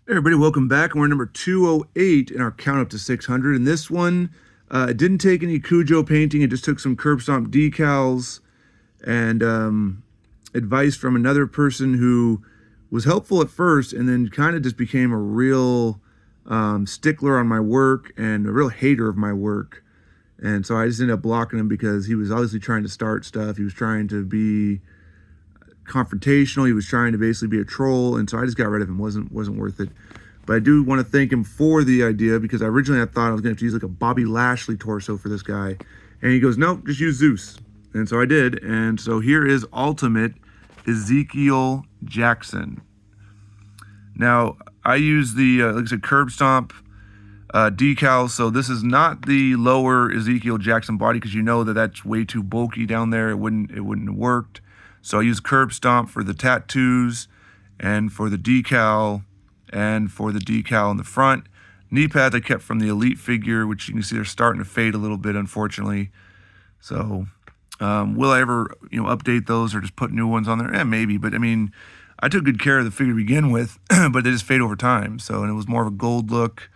Hey everybody, welcome back. We're number 208 in our count up to 600. And this one, it didn't take any Cujo painting. It just took some curb stomp decals and advice from another person who was helpful at first and then kind of just became a real stickler on my work and a real hater of my work. And so I just ended up blocking him because he was obviously trying to start stuff. He was trying to be confrontational. He was trying to basically be a troll, and so I just got rid of him. wasn't worth it. But I do want to thank him for the idea, because originally I thought I was going to have to use like a Bobby Lashley torso for this guy, and he goes, nope, just use Zeus. And so I did. And so here is Ultimate Ezekiel Jackson. Now I use the like I said, curb stomp decals. So this is not the lower Ezekiel Jackson body, because you know that that's way too bulky down there. It wouldn't have worked. So I use curb stomp for the tattoos and for the decal in the front. Knee pads I kept from the Elite figure, which you can see they're starting to fade a little bit, unfortunately. So will I ever update those or just put new ones on there? Maybe, but I mean, I took good care of the figure to begin with, but they just fade over time. So, and it was more of a gold look.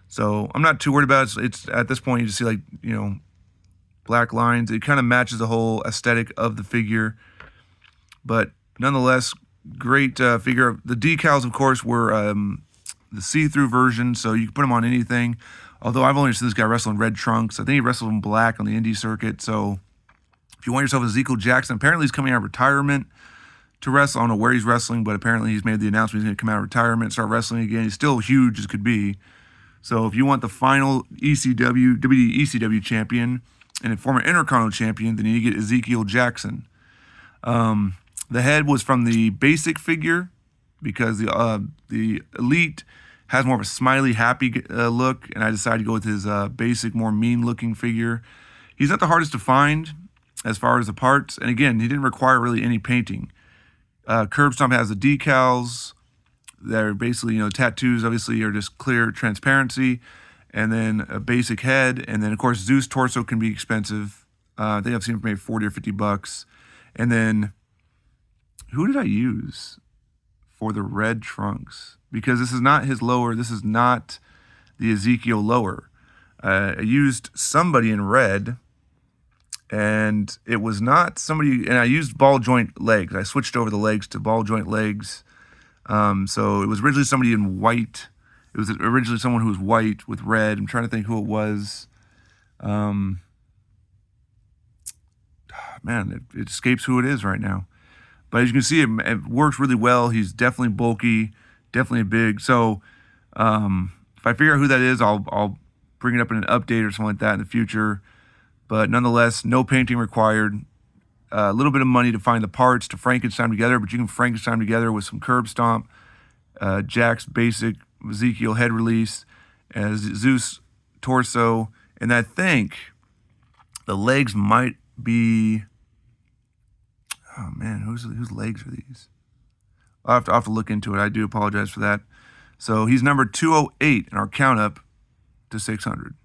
So I'm not too worried about it. It's at this point you just see like black lines. It kind of matches the whole aesthetic of the figure. But nonetheless, great figure. The decals, of course, were the see-through version, so you can put them on anything. Although I've only seen this guy wrestle in red trunks. I think he wrestled in black on the indie circuit. So if you want yourself Ezekiel Jackson, apparently he's coming out of retirement to wrestle. I don't know where he's wrestling, but apparently he's made the announcement he's going to come out of retirement and start wrestling again. He's still huge as could be. So if you want the final WWE ECW champion and a former Intercontinental champion, then you need to get Ezekiel Jackson. The head was from the basic figure, because the Elite has more of a smiley, happy look, and I decided to go with his basic, more mean-looking figure. He's not the hardest to find as far as the parts, and again, he didn't require really any painting. Curb Stomp has the decals. They're basically, tattoos obviously are just clear transparency, and then a basic head, and then of course Zeus torso can be expensive. I think I've seen it for maybe $40 or $50, and then. Who did I use for the red trunks? Because this is not his lower. This is not the Ezekiel lower. I used somebody in red, and it was not somebody. And I used ball joint legs. I switched over the legs to ball joint legs. So it was originally somebody in white. It was originally someone who was white with red. I'm trying to think who it was. Man, it escapes who it is right now. But as you can see, it works really well. He's definitely bulky, definitely big. So if I figure out who that is, I'll bring it up in an update or something like that in the future. But nonetheless, no painting required. A little bit of money to find the parts to Frankenstein together, but you can Frankenstein together with some curb stomp, Jack's basic Ezekiel head release, Zeus torso, and I think the legs might be. Oh man, whose legs are these? I'll have to look into it. I do apologize for that. So he's number 208 in our count up to 600.